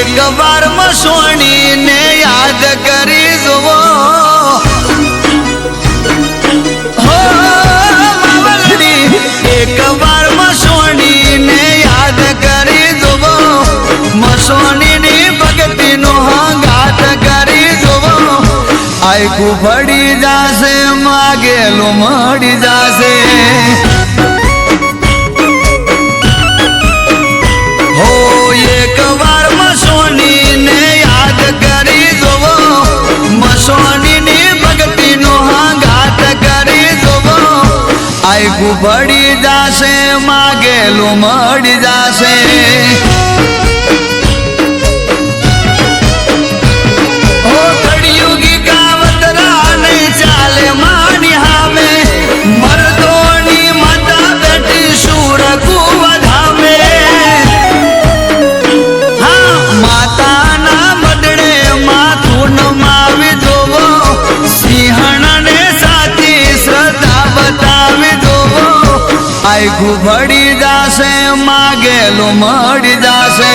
एक बार मसोनी ने याद करी जुवो हो मावलनी एक बार मसोनी ने याद करी जुवो मसोनी नी भक्ति नो गात करी जुवो आयकू भड़ी जासे मागेलू मड़ी जासे हो एक बार मसोनी ने याद करी जोवो मसोनी नी भक्ति नो गात करी जोवो आयकू भड़ी जासे मागेलू मड़ी जासे हो कड़युगी कावतरा नहीं चाले मानी हामे मर्दोनी माता बेटी सूर को वधामे आयकू भड़ी जासे मागेलू मड़ी जासे